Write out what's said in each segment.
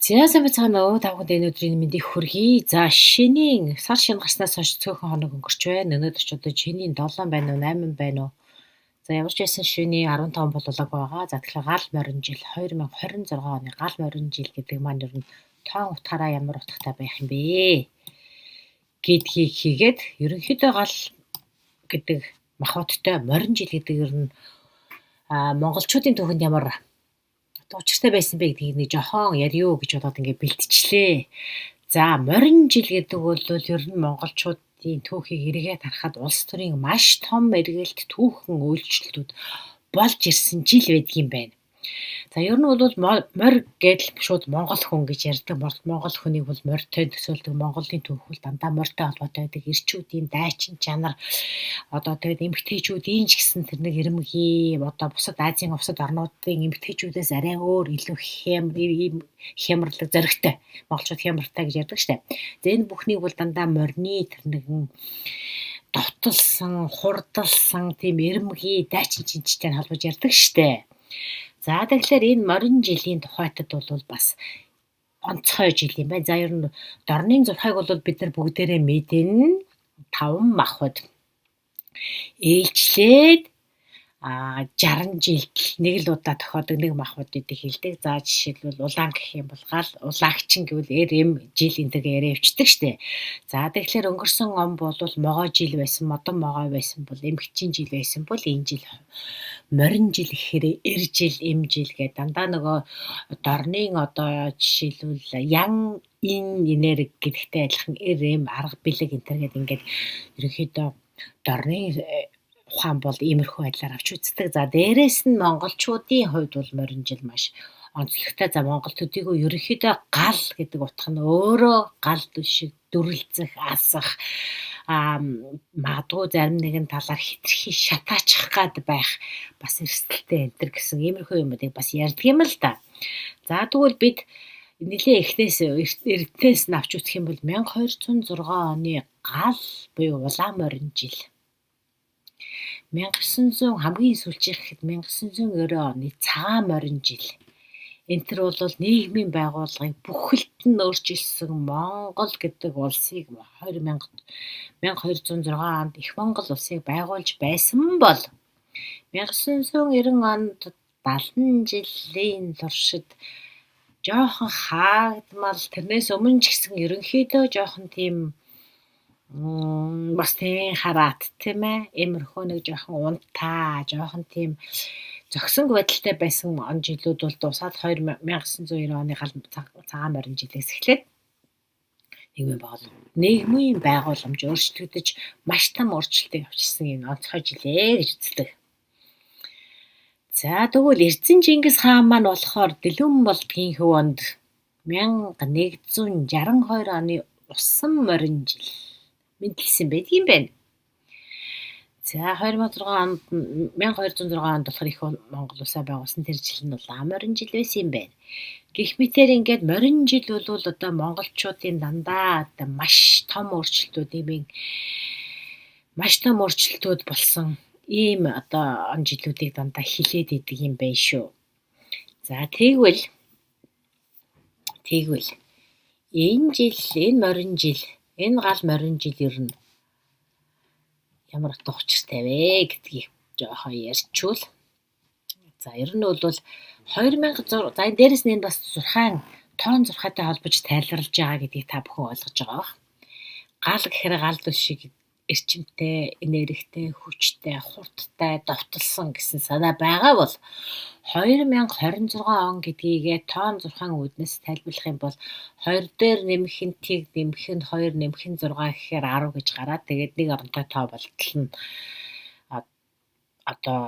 За сайн байцгаана уу? Та бүхэнд энэ өдрийн мэндийг хүргэе. За шинийн сар шинэ гарснаас хойш цөөхөн хоног өнгөрч байна. Өнөөдөр ч одоо шинийн 7 байна уу, 8 байна уу? За ямар ч байсан шөнийн 15 бололог байгаа. За тэгэхээр гал морин жил 2026 оны гал морин жил гэдэг маань ер нь тоон утгаараа ямар утгатай байх юм бэ? Гэдгийг хийгээд ерөнхийдөө гал гэдэг махбодтой морин жил гэдэг ер нь монголчуудын түүхэнд ямар учиртай байсан бэ гэдгийг нэг жохон яриу гэж бодоод ингээд бэлтжлээ. За морин жил гэдэг бол ер нь монголчуудын түүхийг эргээд харахад улс төрийн маш том эргэлт түүхэн үйлчлэлтүүд болж ирсэн жил байдаг юм байна. За ер нь бол морь гэдэл шууд монгол хүн гэж ярьдаг. Монгол хүнийг бол морьтой төсөөлдөг. Монголын түүх бол дандаа морьтой холбоотой байдаг. Ирчүүдийн дайчин чанар одоо тэгээд эмгтээчүүдийн ч гэсэн тэр нэг ирмэгийн одоо бусад Азийн бусад орнуудын эмгтээчүүдээс арай өөр илүү хямралаг зоригтой. Монголчууд хямралтай гэж ярьдаг штэ. За энэ бүхнийг бол дандаа морины тэр нэгэн довтолсон, хурдалсан тийм ирмэгийн дайчин чинчтэй холбож ярьдаг штэ. За тэгэхээр энэ морин жилийн тухайтад бол бас онцгой жил юм байна. За ер нь дорны зурхайг бол бид нар бүгдээрээ мэднэ. 5 махбод ээлжлээд 60 жилд нэг л удаа тохиодог нэг махбод гэдэг хэлдэг. За жишээлбэл улаан гэх юм бол гал улаагчин гэвэл эм жил энэ төр яриа явцдаг штэ. За тэгэхээр өнгөрсөн он бол могой жил байсан, модон могой байсан бол эмгчийн жил байсан бол энэ жил морин жил гэхээр эр жил, эм жил гэдэг дандаа нөгөө дорнын одоо жишээлбэл ян энерги гэдэгтэй адилхан эр эм арга бэлэг энэ төр гэдэг ингээд ерөнхийдөө дорны ухаан бол иймэрхүү байдлаар авч үздэг. За дээрэс нь монголчуудын хувьд бол морин жил маш онцлогтой. За монгол төдийгүй ерөнхийдөө гал гэдэг утга нь өөрөө гал шиг дүрлцэх, асах магадгүй зарим нэгэн талаар хитрхи шатаачих гад байх бас эрсдэлтэй энэ төр гэсэн иймэрхүү юмудыг бас ярьдаг юм л да. За тэгвэл бид нэлээ эрдэнэс нь авч үзэх юм бол 1206 оны гал буюу улаан морин жил 1900 хамгийн сүүлчийнх гэхэд 1990 оны цагаан морин жил. Энэ төр бол нийгмийн байгууллагыг бүхэлд нь өөрчилсөн Монгол гэдэг улсыг 1206 онд их Монгол улсыг байгуулж байсан бол 1990 онд 70 жилийн туршид жоохон хаагдмал тэрнээс өмнө ч гэсэн ерөнхийдөө жоохон тийм бас тийм хараат тийм ээ иймэрхүү нэг жоохон унтаа жоохон тийм зөксөнг байдалтай байсан он жилүүд бол дуусаад 1990 оны цагаан морин жилээс эхлээд нийгмийн байгууламж өөрчлөгдөж маш том өөрчлөлтийг авчирсан энэ онцгой жилээ гэж үздэг. За тэгвэл Эрдэнэ Чингис хаан маань болохоор Дэлгүн болдгийн хөв онд 1162 оны усан морин жил мэдлсэн байдаг юм байна. За 1206 онд болохоор их Монгол улсаа байгуулсан тэр жил нь улаан морин жил байсан юм байна. Гэх мэтээр ингээд морин жил бол одоо монголчуудын дандаа маш том өөрчлөлтүүд болсон ийм одоо он жилүүдийг дандаа хилээд идэг юм байна шүү. За тэгвэл энэ жил, энэ морин жил, энэ гал морин жил ер нь ямар утга учиртай вэ гэдгийг жоохон ярьчвал. За ер нь бол 2006 за дээрэс нь энэ бас тоон зурхайтай холбож тайлбарлаж байгаа гэдгийг та бүхэн ойлгож байгаа бах. Гал гэхээр гал шиг эрчимтэй, энергитэй, хүчтэй, хурдтай, довтолсон гэсэн санаа байгаа бол 2026 он гэдгийгээ тоон зурхайн үүднээс тайлбарлах юм бол 2 дээр нэмэх нь тэг нэмэх нь 2 нэмэх нь 6 гэхээр 10 гэж гараад тэгээд нэг оронтой тоо болтол нь одоо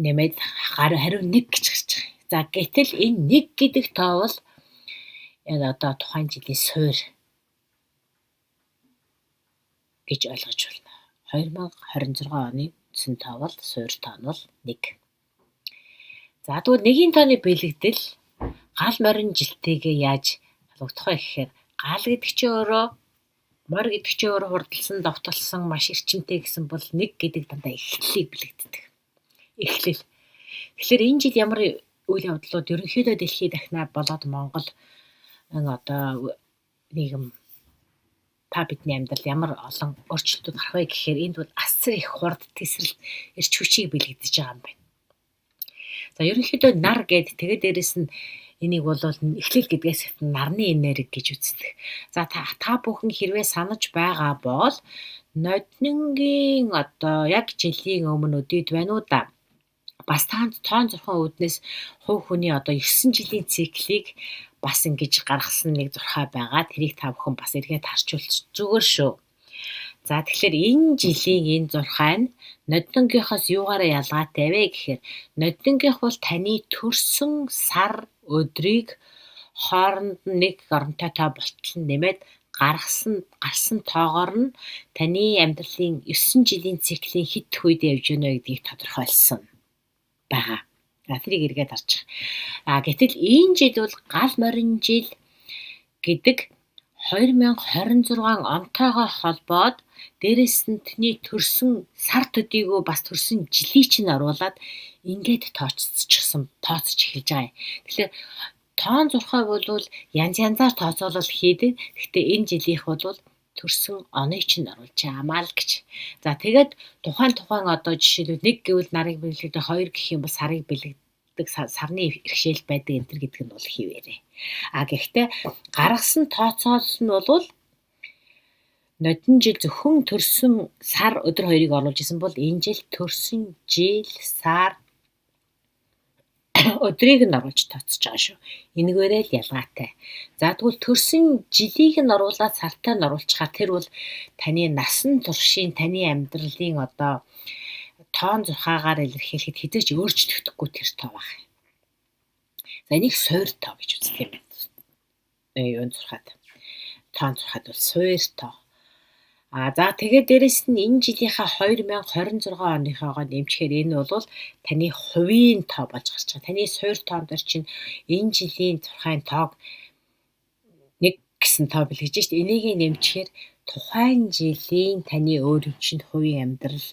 нэмээд хариу 1 гэж гарч байгаа. За гэтэл энэ 1 гэдэг тоо бол энэ одоо тухайн жилийн суурь гэж ойлгож байна. 2026 оны үндсэн тоо бол суурь тоо нь бол 1. За тэгвэл нэгийн тооны бэлэгдэл гал морин жилтэйгээ яаж холбогдох вэ гэхээр гал гэдэг чинь өөрөө морь гэдэг чинь өөрөө хурдалсан, довтолсон, маш эрчимтэй гэсэн бол 1 гэдэг дандаа эхлэлийг бэлэгддэг. Эхлэл. Тэгэхээр энэ жил ямар үйл явдлууд ерөнхийдөө дэлхийд дахинаа болоод Монгол одоо нийгэм та бидний амьдралд ямар олон өөрчлөлтүүд гарах вэ гэхээр энд бол асар их хурд тесрэлт эрч хүчийг бэлэгдэж байгаа юм байна. За ерөнхийдөө нар гэд тэгээд дээрэс нь энийг бол эхлэл гэдгээс нарны энерги гэж үздэг. За та бүхэн хэрвээ санаж байгаа бол ноднингийн одоо яг жилийн өмнө өдийд байна уу да. Бас тоон зурхан үүднээс хувь хүний одоо 9 жилийн циклийг бас ингэж гаргасан нэг зурхай байгаа. Тэрийг та бүхэн бас эргээд харчулж зүгээр шүү. За тэгэхээр энэ жилийн энэ зурхай нь ноднингийнхоос юугаараа ялгаатай вэ гэхээр ноднингийнх бол таны төрсөн сар өдрийг хооронд нэг оронтой тоо болтол нэмээд гарсан тоогоор нь таны амьдралын 9 жилийн циклийн хэд үед явж гэнэ гэдгийг тодорхойлсон байгаа. Тэрийг эргээд харж байгаа. Гэтэл энэ жил бол гал морин жил гэдэг 2026 онтойгоо холбоод дээрэс нь тний төрсөн сар төдийгөө бас төрсөн жилийг чинь оруулаад ингээд тооцчихсан эхэлж байгаа. Тэгэхээр тоон зурхай бол янзаар тооцоолол хийдэг. Гэхдээ энэ жилийнх бол төрсөн оныг чинь оруулж байгаамаа л гэж. За тэгээд тухайн одоо жишээлбэл 1 гэвэл нарыг бэлэгдэх, 2 гэх юм бол сарыг бэлэгдэх, сарны иргэшэл байдаг энэ төр гэдэг нь бол хിവэрээ. Гэхдээ гаргасан тооцоол нь бол нодин жил зөвхөн төрсөн сар өдөр хоёрыг оруулж исэн бол энэ жил төрсөн жил сар өдрийг нь оруулж тооцож байгаа шүү. Энэгээрээ л ялгаатай. За тэгвэл төрсөн жилийг нь оруулаад сартай нь оруулчихаар тэр бол таны насан туршийн таны амьдралын одоо тоон зурхаагаар илэрхийлэхэд хэзээ ч өөрчлөгдөхгүй тэр тоо баг. За энийг суур тоо гэж үздэг юм байна. Юун зурхаад. Тоон зурхаад бол суур тоо. За тэгээд дээрэс нь энэ жилийнхаа 2026 оныхоогоо нэмчихээр энэ бол таны хувийн тоо болж гарч байгаа. Таны суур тоон дээр чинь энэ жилийн зурхайн тоог 1 гэсэн тоо бэлгэж штэ. Энийг нэмчихээр тухайн жилийн таны өөрийн чинь хувийн амьдрал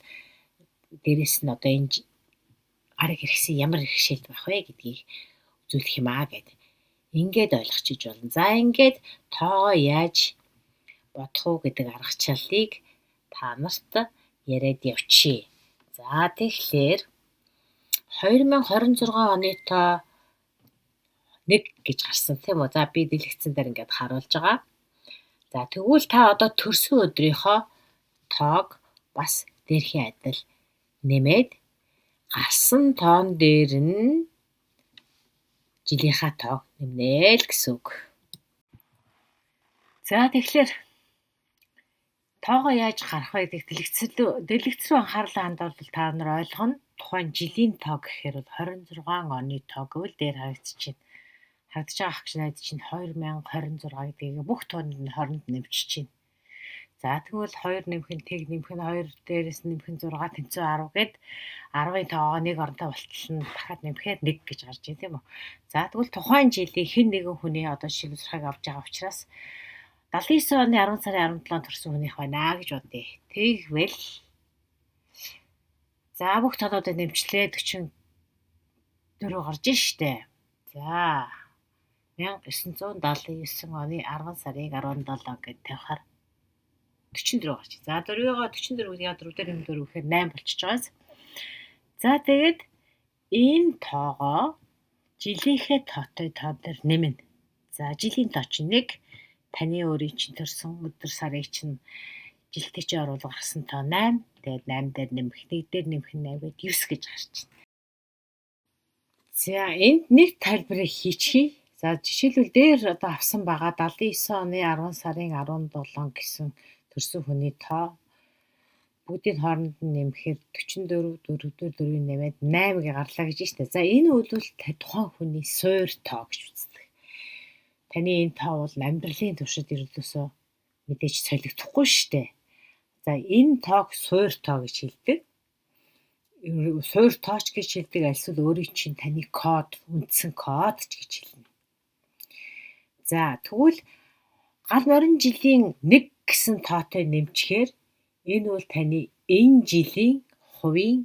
дээрэс нь одоо энэ арга хэрэгсэн ямар хэрэгшээлт байх вэ гэдгийг үзүүлэх юм гэд. Ингээд ойлгочих болно. За ингээд тоогоо яаж бодох уу гэдэг аргачлалыг та нарт яриад явчих. За тэгэхээр 2026 оны тоо 1 гэж гарсан тийм үү? За би дэлгэцэн дээр ингээд харуулж байгаа. За тэгвэл та одоо төрсөн өдрийнхөө тоог бас дээрхийн адил нэмээд гарсан тоон дээр нь жилийнхаа тоог нэмнэ л гэсэн үг. За тэгэхээр тоогоо яаж гарах вэ гэдэг дэлгэц рүү анхаарлаа хандуулбал та нар ойлгоно. Тухайн жилийн тоо гэхээр бол 26 оны тоо гэвэл дээр харагдаж байна. Харагдаж байгаа ах гэж найд чинь 2026 гэдгийг бүх тоонд нь хооронд нэмчихэж байна. За тэгвэл 2 нэмэх нь тэг нэмэх нь 2 дээрээс нэмэх нь 6 тэнцүү 10 гэд 10-ын тоогоо нэг оронтой болтол нь дахиад нэмэхээр 1 гэж гарч байна тийм үү. За тэгвэл тухайн жилийн хэн нэгэн хүний одоо шилжүүлэх зурхайг авч байгаа учраас 79 оны 10 сарын 17 төрсэн хүнийх байна гэж бодъё. Тэгвэл за бүх тоонуудыг нэмчлээ 44 гарч штэ. За 1979 оны 10 сарын 17 гэж тавихаар 44 гарч. За 44-ийг 4-ээр нэмдээр үхээр 8 болчихж байгаас. За тэгээд энэ тоогоо жилийнхээ тоотой тоо дээр нэмнэ. За жилийн тоо чинь 1 таны өөрийн чинь төрсэн өдөр сарыг чинь жилтэй чи оруулах гарсан тоо 8. Тэгээд 8 дээр нэмэх 1 дээр нэмэх 8 гээд 9 гэж гарч байна. За энд нэг тайлбарыг хийчихье. За жишээлбэл дээр одоо авсан байгаа 79 оны 10 сарын 17 гэсэн төрсэн хүний тоо бүгдийн хооронд нь нэмэхээр 44 4-4-ийг нэмээд 8-ыг гарлаа гэж байна. За энэ бол тухайн хүний суур тоо гэж үздэг. Таны энэ тоо бол амьдралын туршид ирлээсөө мэдээж солигдохгүй штэ. За энэ тоог суур тоо гэж хэлдэг. Суур тооч гэж хэлдэг альсвал өөрийн чинь таны код, үндсэн код ч гэж хэлнэ. За тэгвэл гал морин жилийн 1 гэсэн тоотой нэмчихээр энэ бол таны энэ жилийн хувийн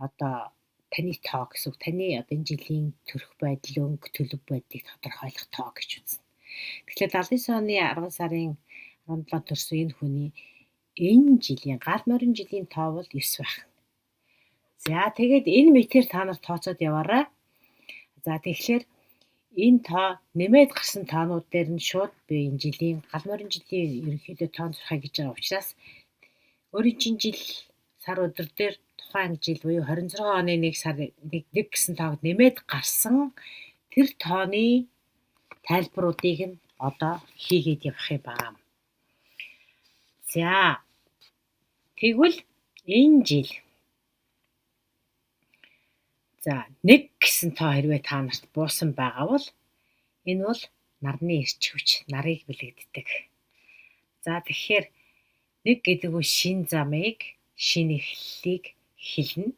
одоо таны тоо гэсэн үг. Таны одоо энэ жилийн төрөх байдал, өнгө төлөв байдлыг тодорхойлох тоо гэж үзнэ. Тэгэхээр 79 оны 10 сарын 17 төрсөн энэ хүний энэ жилийн гал морин жилийн тоо бол 9 байх. За тэгээд энэ мэтээр та нар тооцоод яваарай. За тэгэхээр энэ тоо нэмээд гарсан тоонууд дээр нь шууд би энэ жилийн гал морин жилийн ерөнхийдөө тоон зурхаа гэж байгаа учраас өөрийн чинь жил сар өдөр дээр тухайн жил буюу 26 оны 1 сар 1 гэсэн тоог нэмээд гарсан тэр тооны тайлбаруудыг нь одоо хийгээд явах юм байна. За тэгвэл энэ жил за 1 гэсэн тоо хэрвээ та нарт буусан байгаа бол энэ бол нарны эрч хүч, нарыг бэлэгддэг. За тэгэхээр 1 гэдэг нь шин замыг, шин эхлэлийг хэлнэ.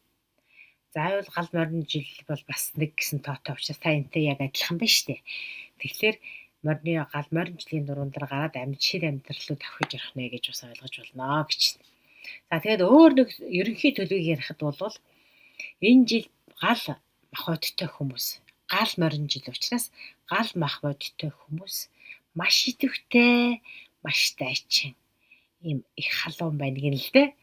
За бол гал морин жил бол бас 1 гэсэн тоотой учраас та энэтэй яг адилхан байна шүү дээ. Тэгэхээр гал морин жилийн дуруунд гараад шир амьдралууд авахж ярих нэ гэж бас ойлгож болно гэж. За тэгээд өөр нэг ерөнхий төлөвийг ярихад бол энэ жил гал мах бодтой хүмүүс, гал морин жил учраас гал мах бодтой хүмүүс маш идэвхтэй, маш дайчин ийм их халуун байна гин л дээ.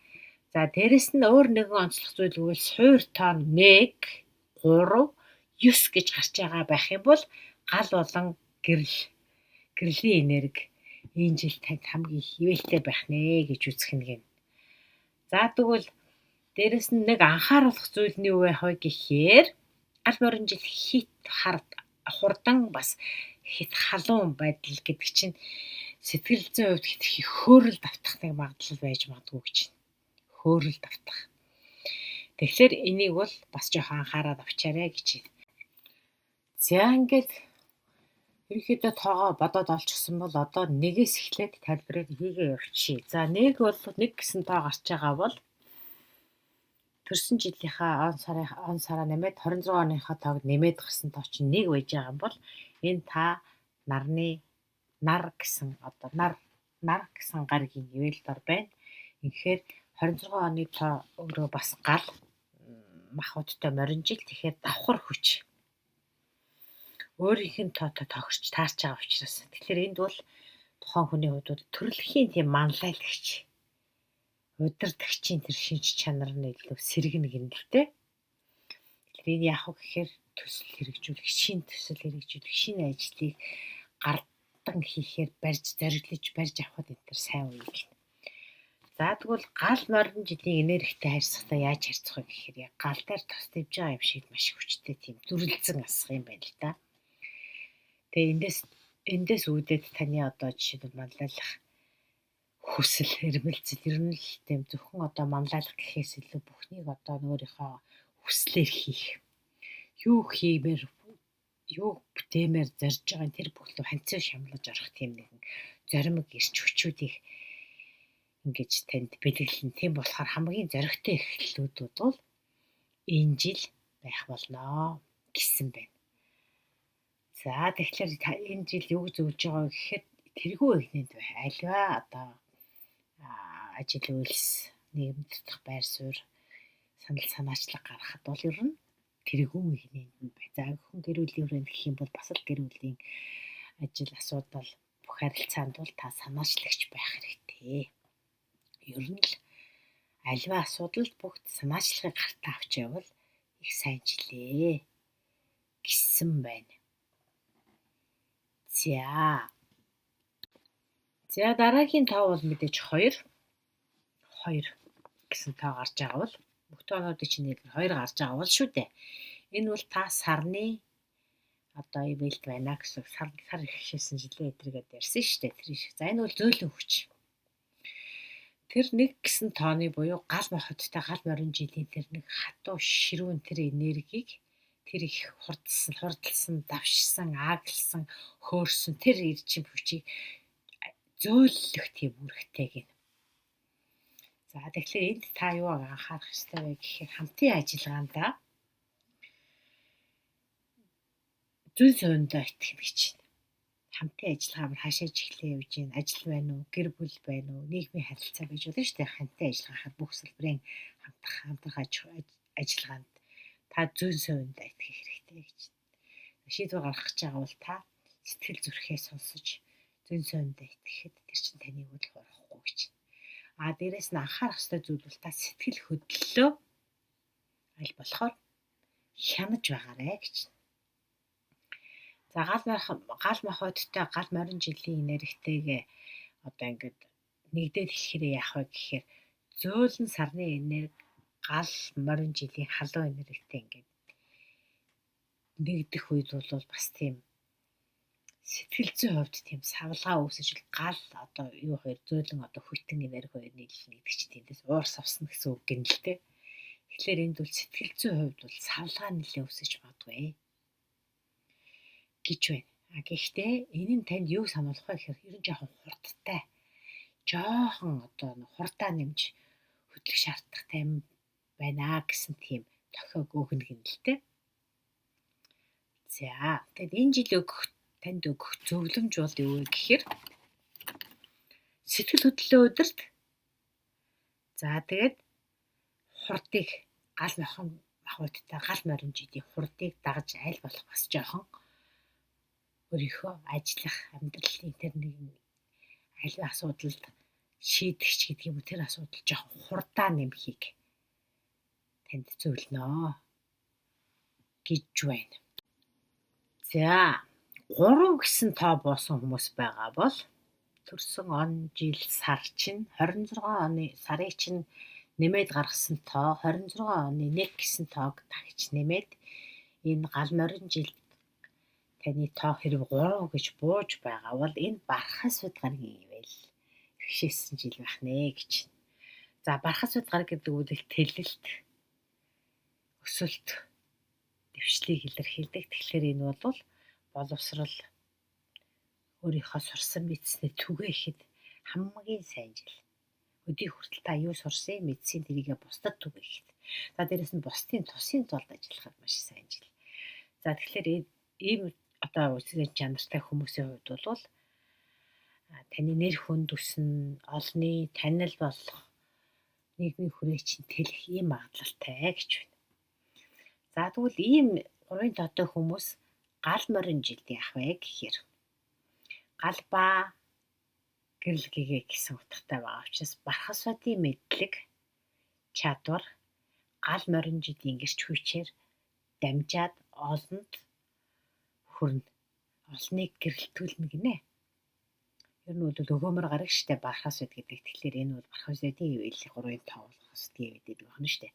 За дээрэс нь өөр нэгэн онцлог зүйл гэвэл суур тоон 1, 3, 9 гэж гарч байгаа байх юм бол гал болон гэрлийн энерги энэ жил танд хамгийн хിവэлтэй байх нэ гэж үзэх нь гин. За тэгвэл дээрэс нь нэг анхааруулах зүйл нь юу байх вэ гэхээр гал морин жил хит хурдан бас хит халуун байдал гэдэг чинь сэтгэл зүйн хувьд хэтэрхий хөөрөл давтах нэг магадлал байж магадгүй гэж. Хөөрөл давтах. Тэгэхээр энийг бол бас жоохон анхаарал авчаарай гэж. За ингээд ерөнхийдөө тоогоо бодоод олчихсон бол одоо 1-ээс эхлээд тайлбарыг хийгээ явчихъя. За 1 бол 1 гэсэн тоо гарч байгаа бол төрсөн жилийнхаа он сараа нэмээд 26 оныхаа тоог нэмээд гарсан тоо чинь 1 байж байгаа юм бол энэ та нар гэсэн одоо нар гэсэн гаригийн нэвэл дор байна. Инхээр 26 оны тоо өөрөө бас гал махбодтой морин жил тэгэхээр давхар хүч. Өөрийнх нь тоотой тохирч таарч байгаа учраас. Тэгэхээр энд бол тухайн хүний хувьд бол төрөлхийн тийм манлайлагч, удирдагчийн тэр шинж чанар нь илүү сэргэнэ гэнэлтэй. Тэгэхээр энэ яах вэ гэхээр төсөл хэрэгжүүлэх, шин төсөл хэрэгжүүлэх, шинэ ажлыг гардан хийхээр барьж авахд энэ төр сайн үе гэнэ. За тэгвэл гал морин жилийн энергитэй харьцахдаа яаж харьцах вэ гэхээр яг гал дээр тос тавьж байгаа юм шиг маш хүчтэй тийм дүрлэлзэн асах юм байна л да. Тэгээ эндээс үүдээд таны одоо жишээлбэл манлайлах хүсэл, эрмэлзэл ер нь л тийм зөвхөн одоо манлайлах гэхээс илүү бүхнийг одоо өөрийнхөө хүслээр хийх. Юу хиймээр, юу бүтээмээр зорж байгаа тэр бүхлөө ханцаа шамлаж орох тийм нэгэн зоримог ирч хүчүүдийг ингэж танд бэлэглэн. Тийм болохоор хамгийн зоригтой эхлэлүүд бол энэ жил байх болно гэсэн байна. За тэгэхээр энэ жил юу зөвлөж байгаа гэхэд тэргүй ихнэд бай. Альва одоо ажил үйлс, нийгэмд дутах байр суурь, санал санаачлаг гаргахад бол ер нь тэргүй ихнэд нь бай. За хүн гэр бүлийн хүрээнд гэх юм бол бас л гэр бүлийн ажил асуудал бүх харилцаанд бол та санаачлагч байх хэрэгтэй. Ер нь л альва асуудалд бүгд санаачлагыг гартаа авч явал их сайн жилээ гэсэн байна. За дараагийн тоо бол мэдээж 2 гэсэн тоо гарч байгаа бол бүх тоонуудын чинь 2 гарч байгаа бол шүү дээ. Энэ бол та сарны одоо ивэлд байна гэсэн сар ихшээсэн жилийн эдрэгээд ярьсан шүү дээ. Тэр шиг. За энэ бол зөөлөн хүч. Тэр 1 гэсэн тооны буюу гал махбодтой гал морин жилийн тэр нэг хатуу ширүүн тэр энергийг тэр их хурдалсан, давшсан, ааглсан, хөөрсөн тэр эрчим хүчийг зөөлөх тийм үүрэгтэй гин. За тэгэхээр энд та юу анхаарах ёстой вэ гэхээр хамтын ажиллагаанда зүй суундаа итгэх гэж байна. Хамтын ажиллагаа хаашаа чиглээ явж гин, ажил байна уу, гэр бүл байна уу, нийгмийн харилцаа байж болно шүү дээ. Хамтын ажиллагаахаар бүх салбарын хамтрах ажиллагаанд та та зүүн совиндаа итгэх хэрэгтэй гэж. Шийдвэр гаргах гэж байгаа бол та сэтгэл зүрхээ сонсож зүүн совиндаа итгэхэд тэр чинь таны үйл хурахгүй гэж. Дээрээс нь анхаарах ёстой зүйл бол та сэтгэл хөдлөлөө аль болохоор хянаж байгаарэ гэж. За гал махбодтой гал морин жилийн энергитэйгээ одоо ингээд нэгдээд хэлэхээр яах вэ гэхээр зөөлөн сарны энерги гал морин жилийн халуун энергитэй ингээд нэгдэх үед бол бас тийм сэтгэл зүйн хувьд тийм савлгаа үүсэж гал одоо юу хоёр зөөлөн одоо хүйтэн энерги хоёр нийлнэ гэдэг чинь тэндээс уур савсна гэсэн үг гэнэ л дээ. Тэгэхээр энд бол сэтгэл зүйн хувьд бол савлгаа нэлээ үүсэж магадгүй гэж байна. Гэхдээ энэ нь танд юу сануулах вэ гэхээр ер нь жоохон хурдтай. Жоохон одоо хурдаа нэмж хөдлөх шаардлагатай юм байна гэсэн тийм тохиог өгнө гэнэ л дээ. За тэгээд энэ жил танд өгөх зөвлөмж бол юу вэ гэхээр сэтгэл хөдлөлийн удирд. За тэгээд хурдыг гал махбодтой гал морин жилийн хурдыг дагж аль болох бас жоохон өөрийнхөө ажиллах амьдралын тэр нэгэн аль асуудалд шийдэгч гэдэг юм уу тэр асуудал жоохон хурдаа нэмхийг танд зөвлөнө гэж байна. За 3 гэсэн тоо буусан хүмүүс байгаа бол төрсөн он жил сар чинь 26 оны сарыг чинь нэмээд гаргасан тоо 26 оны 1 гэсэн тоог дахиж нэмээд энэ гал морин жилд таны тоо хэрэг 3 гэж бууж байгаа бол энэ бархас удгаргийн ивэл хшээсэн жил байх нэ гэж. За бархас удгар гэдэг үйл тэлэлт өсөлт дэвшлийг илэрхийлдэг. Тэгэхээр энэ бол боловсрал өөрийнхөө сурсан мэдснээ түгээхэд хамгийн сайн жил. Өдий хүртэл та юу сурсан мэдсийн тэрийгэ бусдад түгээхэд. За дээрэс нь бусдын тусын тулд ажиллахад маш сайн жил. За тэгэхээр ийм одоо үсгийн чанартай хүмүүсийн хувьд бол таны нэр хүнд өснө, олны танил болох нийгмийн хүрээч тэлэх ийм магадлалтай гэж байна. За тэгвэл ийм 3 тоотой хүмүүс гал морин жилд яах вэ гэхээр гал ба гэрэл гэгээ гэсэн утгатай байгаа учраас бархас удын мэдлэг чадвар гал морин жилийн гэрч хүчээр дамжаад олонд хүрнэ. Олныг гэрэлтүүлнэ гинэ. Ер нь бол өгөөмөр гараг штэ бархас уд гэдэг. Тэгэхээр энэ бол бархас удын ивэл 3 тоо болохоос тийм гэдэг байна штэ.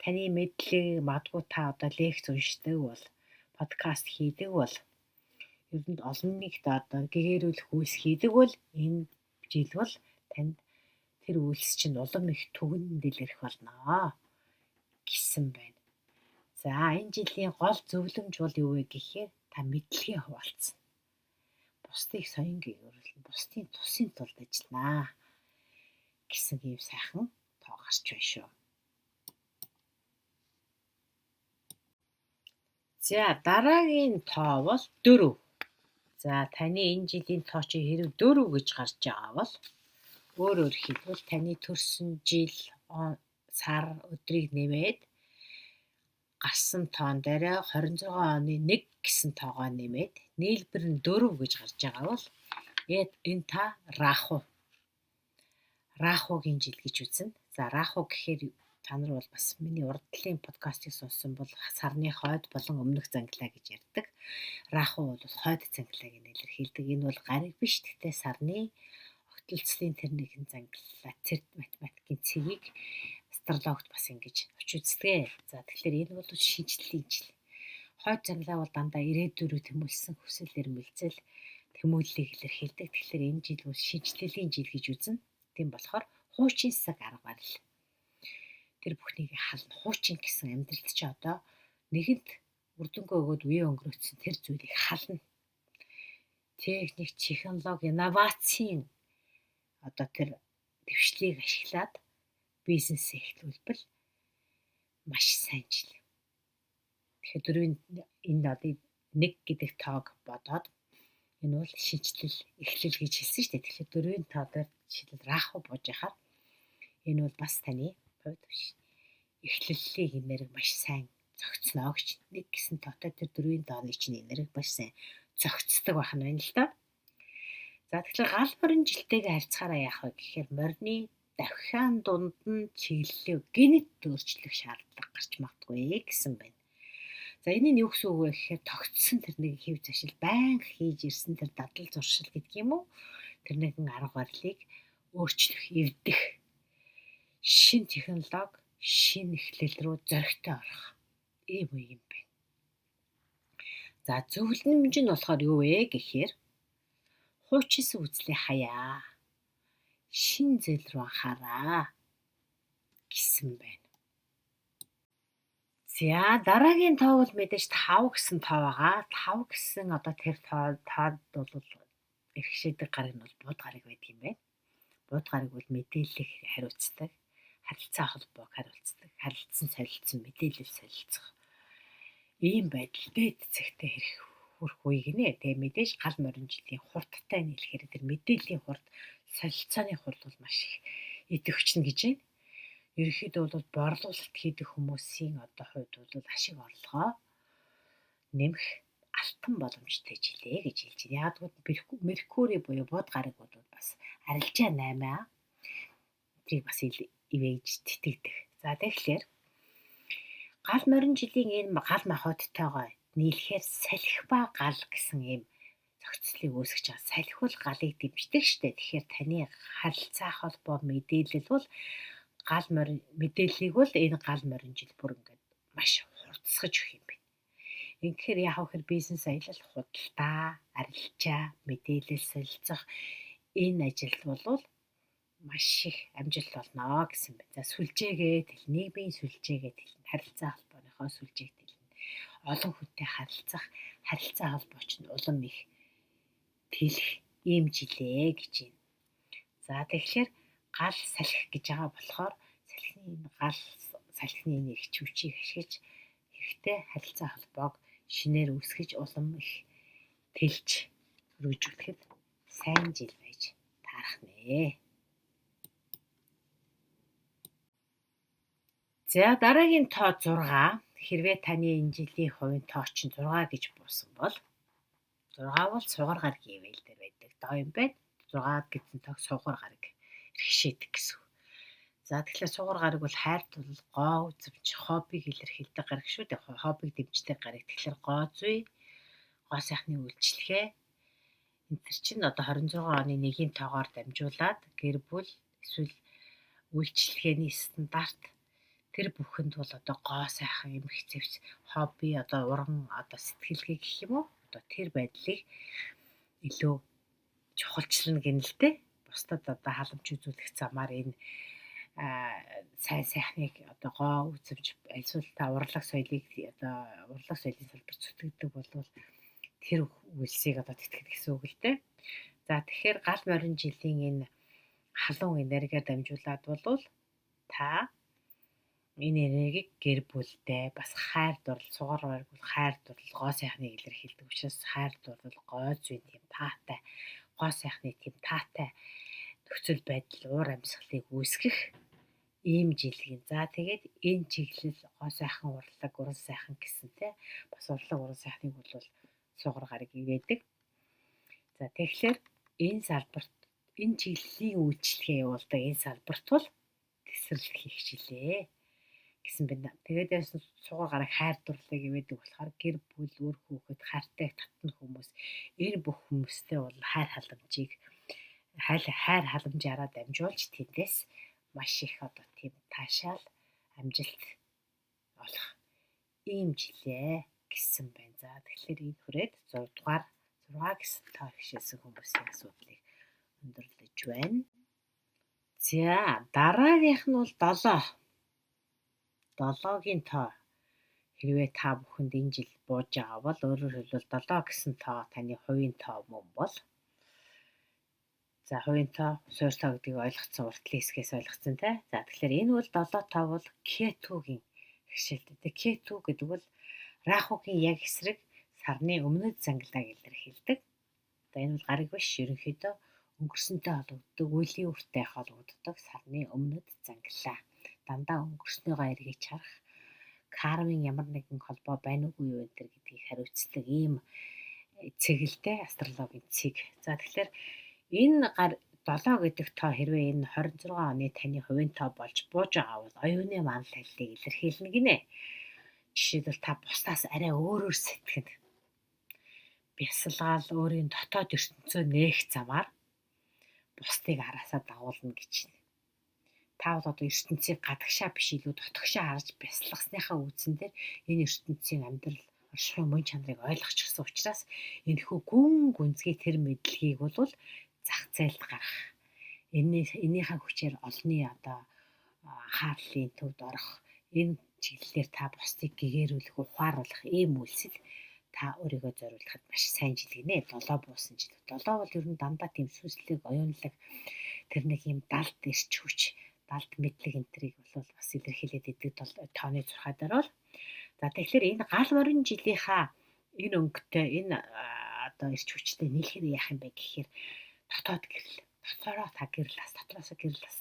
Таны мэдлэг магадгүй та одоо лекц уншдаг бол подкаст хийдэг бол ер нь олонныг одоо гэгэрүүлэх үйлс хийдэг бол энэ жил бол танд тэр үйлс чинь улам их түгэнд илэрх болно гэсэн байна. За энэ жилийн гол зөвлөмж бол юу вэ гэхээр та мэдлэгээ хуваалцсан. Бусдыг соён гээгүүрэл бусдын тусын тулд ажилланаа гэсэн ийм сайхан тоо гарч байна шүү. За дараагийн тоо бол 4. За таны энэ жилийн тоо чи хэрэг 4 гэж гарч байгаа бол өөрөөр хэлбэл таны төрсөн жил сар өдрийг нэмээд гарсан тоон дээр 26 оны 1 гэсэн тоогоо нэмээд нийлбэр нь 4 гэж гарч байгаа бол энэ та рахугийн жил гэж үзнэ. За раху гэхээр та нар бол бас миний урдлын подкастыг сонссон бол сарны хойд болон өмнөх зангилаа гэж ярьдаг. Раху бол хойд зангилааг илэрхийлдэг. Энэ бол гариг биш гэхдээ сарны огтлцлын тэр нэгэн зангилаа цэрт математикийн цэгийг астрологт бас ингэж очиж үздэг. За тэгэхээр энэ бол шинжлэлийн жил. Хойд зангилаа бол дандаа ирээдүйрөө тэмүүлсэн хүсэл эрмэлзэл тэмүүллийг илэрхийлдэг. Тэгэхээр энэ жил бол шинжлэлийн жил гэж үзнэ. Тийм болохоор хуучин саг арга барил. Тэр бүхнийг хална. Хуучин гэсэн амьдралд чи одоо нэгэнт үрдэнгөө өгөөд үе өнгөрөөцсөн тэр зүйлийг хална. Техник, технологи, инновацийн одоо тэр дэвшлийг ашиглаад бизнес эхлүүлбэл маш сайн жил. Тэгэхээр дөрвийн энэ одоо 1 гэдэг тоог бодоод энэ бол шинжлэл эхлэл гэж хэлсэн шүү дээ. Тэгэхээр дөрвийн тоо дээр жишээлбэл раху бууж яхаар энэ бол бас таны хувьд эхлэллийн энерги маш сайн зогцсноо гэж. Нэг гэсэн тоотой тэр 4-ийн дооны чинь энерги маш сайн зогцдог байх нь байна л да. За тэгэхээр гал морин жилтэйгээ харьцахаараа яах вэ гэхээр морины давхиан дунд нь чиглэлээ гэнэт өөрчлөх шаардлага гарч магадгүй гэсэн байна. За энэ нь юу гэсэн үг вэ гэхээр тогтсон тэр нэг хэв зашил байнга хийж ирсэн тэр дадал зуршил гэдэг юм уу? Тэр нэгэн арга барилыг өөрчлөх, эвдэх шин технологи, шин эхлэл рүү зөрөгтэй орох ийм үе юм байна. За зөвлөмж нь болохоор юу вэ гэхээр хуучинсан үзлээ хаяа. Шин зээл рүү анхаараа гэсэн байна. За дараагийн тоо бол мэдээж 5 гэсэн тоо байгаа. 5 гэсэн одоо тэр тоод бол эрхшээдэг гараг нь бол бууд гараг байдаг юм байна. Бууд гараг бол мэдээлэл хариуцдаг, харилцаа холбоог хариуцдаг, харилцан солилцсон мэдээлэл солилцох. Ийм байдал дээд зэгтээ хэрэг хүрэх үе гинэ. Тэгээ мэдээж гал морин жилийн хурдтай нийлэхээр тэр мэдээллийн хурд, солилцооны хурд бол маш их идэвхжнэ гэж байна. Ерөнхийдөө бол борлуулалт хийдэг хүмүүсийн одоо хувьд бол ашиг орлогоо нэмэх алтан боломжтой жилээ гэж хэлж байна. Яг л Меркури буюу бууд гарагууд бас арилжаа 8 тэрийг бас ивэж тэтгдэг. За тэгэхээр гал морин жилийн энэ гал махбодтойгоо нийлэхээр салхи ба гал гэсэн ийм зохицлыг үүсгэж байгаа. Салхи бол галыг дэмждэг штэ. Тэгэхээр таны харилцаа холбоо мэдээлэл бол гал морин мэдээллийг бол энэ гал морин жил бүр ингээд маш хурдсгаж өгөх юм байна. Ингэхээр яах вэ гэхээр бизнес аялал, худалдаа, арилжаа, мэдээлэл солилцох энэ ажил бол маш их амжилт олно гэсэн байна. За сүлжээгээд нийгмийн сүлжээгээд харилцаа холбооныхоо сүлжээг олон хүнтэй харилцаа холбооч нь улам их тэлэх ийм жилээ гэж байна. За тэгэхээр гал салхи гэж байгаа болохоор салхины энэ их хүчийг ашиглаж хэрэгтэй харилцаа холбоог шинээр үүсгэж улам их тэлж өргөжүүлэхэд сайн жил байж таарах нэ. За дараагийн тоо 6. Хэрвээ таны энэ жилийн хувийн тоо чинь 6 гэж буусан бол 6 бол сугар гарагийн ивэл дээр байдаг тоо юм байна. 6 гэсэн тог сугар гараг эрхшээдэг гэсэн. За тэгэхээр сугар гараг бол хайр дурлал, гоо үзэмж, хоббиг илэрхийлдэг гараг шүү дээ. Хоббиг дэмждэг гараг. Тэгэхээр гоо зүй, гоо сайхны үйлчлэгээ энэ төр чинь одоо 26 оны 1-ийн тоогоор дамжуулаад гэр бүл эсвэл үйлчлэгээний стандарт тэр бүхэнд бол одоо гоо сайхан эмх зэвс хобби одоо уран одоо сэтгэлгээ гэх юм уу одоо тэр байдлыг илүү чухалчлана гэнэлтэй. Бусдад одоо халамж үзүүлэх замаар энэ сайн сайхныг одоо гоо үзэмж альсвал та урлаг соёлыг одоо урлаг соёлын салбар зүтгэдэг бол тэр үйлсийг одоо тэтгэдэг гэсэн үг л дээ. За тэгэхээр гал морин жилийн энэ халуун энергиар дамжуулаад бол та энэ энергийг гэр бүлдээ бас хайр дурлал сугар бараг бол хайр дурлал гоо сайхныг илэрхийлдэг учраас хайр дурлал гоо зүйн тийм таатай гоо сайхны тийм таатай нөхцөл байдал уур амьсгалыг үүсгэх ийм жилийн. За тэгээд энэ чиглэл гоо сайхан урлаг уран сайхан гэсэнтэй бас урлаг уран сайхныг бол сугар гараг ивэдэг. За тэгэхээр энэ салбарт энэ чиглэлийн үйлчлэгээ явуулдаг энэ салбарт бол тесрэлт хийх жилээ гэсэн байна. Тэгээд яасан сугар гараг хайр дурлалыг ивэдэг болохоор гэр бүл үр хүүхэд хайртай татна хүмүүс энэ бүх хүмүүстэй бол хайр халамжаараа дамжуулж тэндээс маш их одоо тийм таашаал амжилт олох ийм жилээ гэсэн байна. За тэгэхээр энэ хүрээд 6 дугаар 6 гэсэн тоо хишээсэн хүмүүсийн асуудлыг өндөрлөж байна. За дараагийнх нь бол 7. 7-гийн тоо хэрвээ та бүхэнд энэ жил бууж байгаа бол өөрөөр хэлбэл 7 гэсэн тоо таны хувийн тоо мөн бол за хувийн тоо суурь тоо гэдгийг ойлгоцсон уртлын хэсгээс ойлгоцсон тий. За тэгэхээр энэ бол 7 тоо бол Кетугийн хишээлтэй. Кету гэдэг бол Рахугийн яг эсрэг сарны өмнөд зангилааг илэрхийлдэг. За энэ бол гараг биш ерөнхийдөө өнгөрсөнтэй холбогддог, үеийн үртэй холбогддог сарны өмнөд зангилаа. Дандаа өнгөрснөөгөө эргэж харах кармын ямар нэгэн холбоо байна уугүй юу энэ гэдгийг хариуцдаг ийм цэглэлтэй астрологийн цэг. За тэгэхээр энэ 7 гэдэг тоо хэрвээ энэ 26 оны таны хувийн тоо болж бууж байгаа бол оюуны манлайллыг илэрхийлнэ гинэ. Жишээлбэл та бусдаас арай өөрөөр сэтгэнэ. Бясалгаал өөрийн дотоод ертөнцөө нээх замаар бусдыг араасаа дагуулна гэж байна. Та бол одоо ертөнцийг гадагшаа биш илүү дотгошоо харж бясалгасныхаа үүсэн дээр энэ ертөнцийн амьдрал оршихуйн мөн чанарыг ойлгочихсон учраас энэхүү гүн гүнзгий тэр мэдлэгийг бол зах зээлд гаргах. Энийхээ хүчээр олонний одоо анхаарлын төвд орох, энэ чиглэлээр та бусдыг гэгэрүүлэх, ухааруулах ийм үйлсэл та өөрийгөө зориулахад маш сайн жилгэнэ. 7 буусан жил. 7 бол ер нь дандаа тийм сүнслэг, оюунлаг тэр нэг юм далд ирч хүч, далд мэдлэг энтрийг бол бас илэрхийлээд идэг тооны 6 дээр бол. За тэгэхээр энэ гал морин жилийнхаа энэ өнгөтэй энэ одоо ирч хүчтэй нийлэхээр яах юм бэ гэхээр дотоод гэрэл. Дотороо та гэрэлс, дотроосоо гэрэлс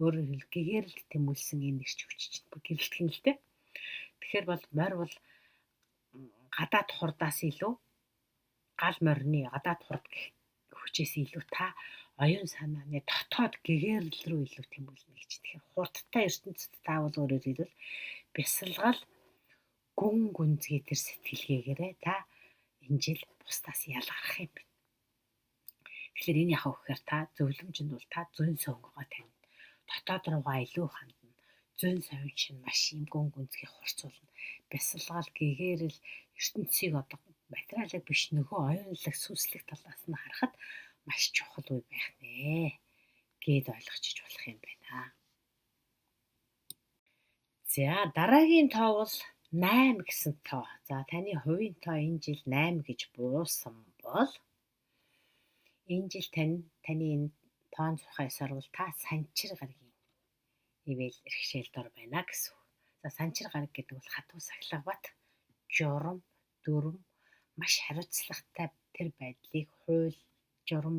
өөрөөр хэл гэгэрэлд тэмүүлсэн энэ ирч хүч чинь гэрэлтэх юм л дээ. Тэгэхээр бол морь бол гадаад хурдаас илүү гал морины гадаад хурд хүчээс илүү та оюун санааны дотоод гэгэрэл рүү илүү тэмүүлнэ гэж. Тэгэхээр хурдтай ертөнцид та бол өөрөөр хэлбэл бясалгал гүн гүнзгий тэр сэтгэлгээгээрээ та энэ жил бусдаас ялгарах юм байна. Тэгэхээр энэ яах вэ гэхээр та зөвлөмжөнд бол та зүүн сонгогоо тавина. Дотоод руугаа илүү хандна. Зүүн совин чинь маш юм гүн гүнзгий хурцуулна. Бясалгал гэгэрэл ертөнцийг одоо материалыг биш нөгөө оюунлаг сүнслэг талаас нь харахад маш чухал үе байх нэ гэд ойлгочих болох юм байна. За дараагийн тоо бол 8 гэсэн тоо. За таны хувийн тоо энэ жил 8 гэж буусан бол энэ жил таны энэ тоон цухаас орвол та санчир гаргийн ивэл эрхшээл дор байна гэсэн. За санчир гараг гэдэг бол хатуу сахилга бат, журам, дүрм маш хариуцлагатай тэр байдлыг хууль, журам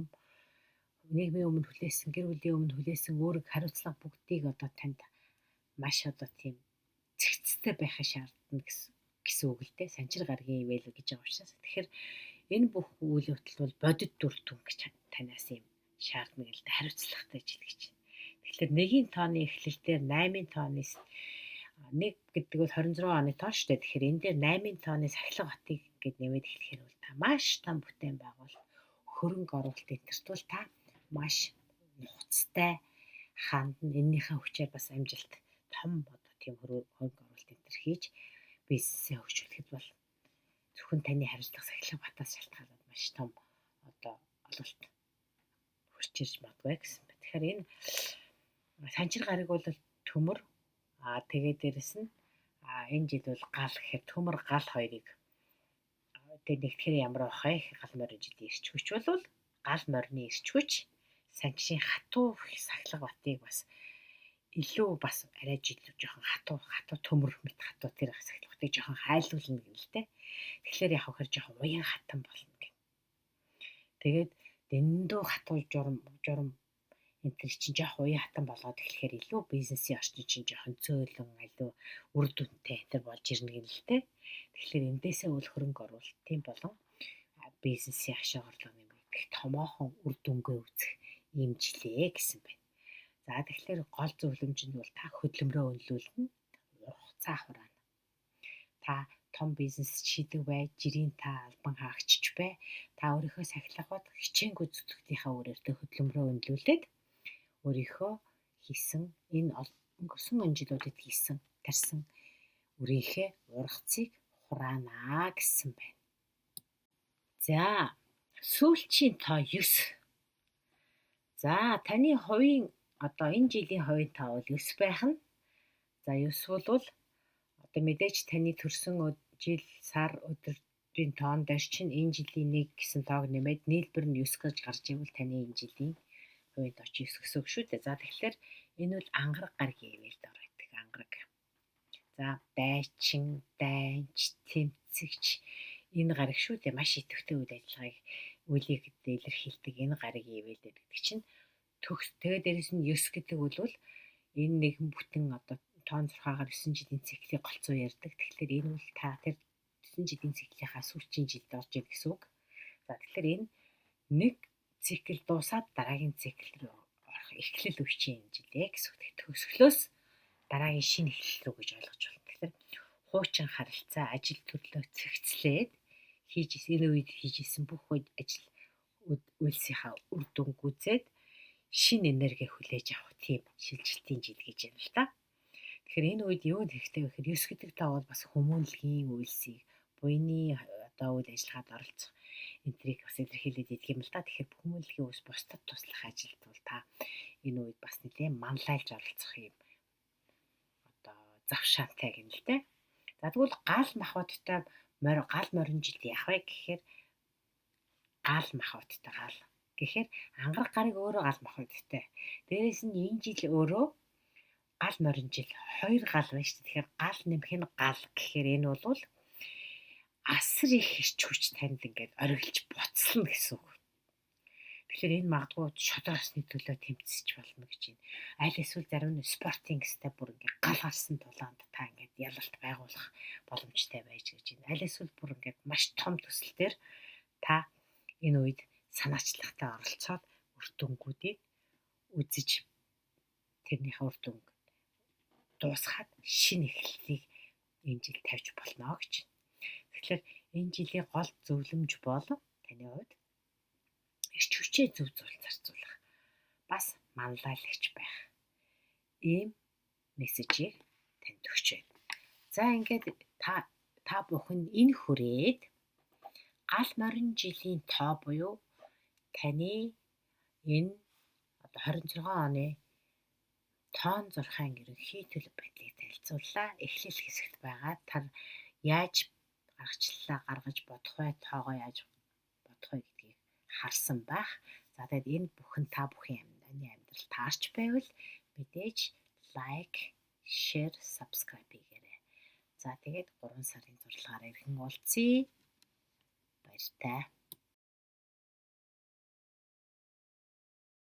нийгмийн өмнө хүлээсэн, гэр бүлийн өмнө хүлээсэн өөрөг хариуцлага бүгдийг одоо танд маш одоо тийм цэгцтэй байхаа шаардна гэсэн үг л дээ. Санчир гаргийн ивэл гэж байгаа учраас. Тэгэхээр энэ бүх үйл явдал бол бодит дүр тун гэж танаас юм шаардна гэл дээ, хариуцлагатай жил гэж. Тэгэхээр 1-ийн тооны эхлэлээр 8-ийн тооноос 1 гэдэг бол 26 оны тоо шүү дээ. Тэгэхээр энэ дээр 8-ийн тооны сахилга батыг ингээд нэмээд эхлэхээр бол та маш том бүтээн байгуул хөрөнгө оруулалт энтерт бол та маш нухацтай хандна. Эннийхээ хүчээр бас амжилт том одоо тийм хөрөнгө оруулалт энтер хийж бизнесээ хөгжүүлэхэд бол зөвхөн таны хариуцлага сахилга батаас шалтгаалаад маш том одоо ололт хүрчирч магадгүй гэсэн байна. Тэгэхээр энэ санчир гараг бол төмөр тэгээд дээрэс нь энэ жил бол гал гэхээр төмөр гал хоёрыг тэгээд нэгтгэхээр ямар байх вэ? Гал морин жилийн ирч хүч бол гал морины ирч хүч санчийн хатуу сахилга батыг бас илүү бас арай жилүү жоохон хатуу төмөр мэт хатуу тэр сахилга батыг жоохон хайлуулна гэнэлтэй. Тэгэхээр яах вэ гэхээр жоохон уян хатан болно гэх. Тэгээд дэндүү хатуу журам энэ төр чинь жоохон уян хатан болоод эхлэхээр илүү бизнесийн орчин чинь жоохон зөөлөн алуу үр дүнтэй энэ болж ирнэ гэнэлтэй. Тэгэхээр эндээсээ үл хөрөнгө оруулалт тийм болон бизнесийн ашиг орлого нэмэгдэх томоохон үр дүнгээ үзэх юм жилээ гэсэн байна. За тэгэхээр гол зөвлөмжөнд бол та хөдөлмөрөө өнлүүлнэ, хугацаа хураана. Та том бизнес шийдэг бай, жирийн та албан хаагчч бай. Та өөрийнхөө сахилгууд хичээнгүй зүтгэхийнхаа үрээр хөдөлмөрөө өнлүүлээд өөрийнхөө хийсэн энэ өнгөрсөн жилүүдэд хийсэн тарьсан үрийнхээ ургацыг хураанаа гэсэн байна. За сүүлчийн тоо 9. За таны хувийн одоо энэ жилийн хувийн тоо бол 9 байх нь. За 9 бол одоо мэдээж таны төрсөн жил, сар, өдрийн тоон дээр чинь энэ жилийн 1 гэсэн тоог нэмээд нийлбэр нь 9 гэж гарч ивэл таны энэ жилийн хувийн тоо 9 гэсэн үг шүү дээ. За тэгэхээр энэ бол ангараг гаргийн ивэл дор байдаг ангараг. За дайчин, дайнч, тэмцэгч энэ гараг шүү дээ. Маш идэвхтэй үйл ажиллагааг үлийг илэрхийлдэг энэ гарагийн ивэл гэдэг чинь төгс. Тэгээд дээрэс нь 9 гэдэг бол энэ нэгэн бүтэн одоо тоон 6-аар 9 жилийн циклийг голцоо ярьдаг. Тэгэхээр энэ бол та тэр 9 жилийн циклийнхаа сүүлчийн жилд орж ийн гэсэн үг. За тэгэхээр энэ нэг цикл дуусаад дараагийн цикл рүү орох эхлэл үеийн жилээ гэсэн үг. Төгсгөлөөс дараагийн шинэ эхлэл рүү гэж ойлгож байна. Тэгэхээр хуучин харилцаа, ажил төрлөө цэгцлээд энэ үед хийж исэн бүх ажил үйлсийнхаа үр дүнг үзээд шинэ энерги хүлээж авах тийм шилжилтийн жил гэж байна л та. Тэгэхээр энэ үед юу хэрэгтэй вэ гэхээр 9 гэдэг таа бол бас хүмүүнлэгийн үйлсийг буйны одоо үйл ажиллагаанд оролцох энтрийг бас илэрхийлээд идэг юм л та. Тэгэхээр хүмүүнлэгийн үйлс бусдад туслах ажилд бол та энэ үед бас нэлээд манлайлж оролцох юм одоо завшаантай гэнэ л те. За тэгвэл гал махбодтой гал морин жил яах вэ гэхээр гал махбодтой гал гэхээр ангараг гарыг өөрөө гал махбодтой. Дээрээс нь энэ жил өөрөө гал морин жил 2 гал байна шүү дээ. Тэгэхээр гал нэмэх нь гал гэхээр энэ бол асар их хэрч хүч танд ингээд оргилж буцална гэсэн үг. Тэгэхээр энэ магадгүй шодросны төлөө тэмцэж болно гэж байна. Аль эсвэл зарим нь спортын гэстэй бүр ингээд гал гарсан тулаанд та ингээд ялалт байгуулах боломжтой байж гэж байна. Аль эсвэл бүр ингээд маш том төсөл дээр та энэ үед санаачлагтай оролцоод үр дүнгуудыг үзэж тэрнийхээ үр дүнг дуусгаад шинэ эхлэлийг энэ жил тавьж болно гэж. Тэгэхээр энэ жилийн гол зөвлөмж бол таны хувьд эрч хүчээ зөв зүйл зарцуулах, бас манлайлагч байх. Ийм мессежийг танд өгч байна. За ингээд та бүхэн энэ хүрээд гал морин жилийн тоо буюу таны энэ одоо 26 оны тоон зурхаан ерөнхий төлөв байдлыг танилцууллаа. Эхлэл хэсэгт байгаа. Та яаж гаргачлалаа гаргаж бодох вэ? Тоогоо яаж бодох вэ гэдгийг харсан байх. За тэгээд энэ бүхэн та бүхэн амьдрал таарч байвал мэдээж лайк, share, subscribe хийгээрэй. За тэгээд 3 сарын зурлагаараа ирхэн уулзъя. Баяртай.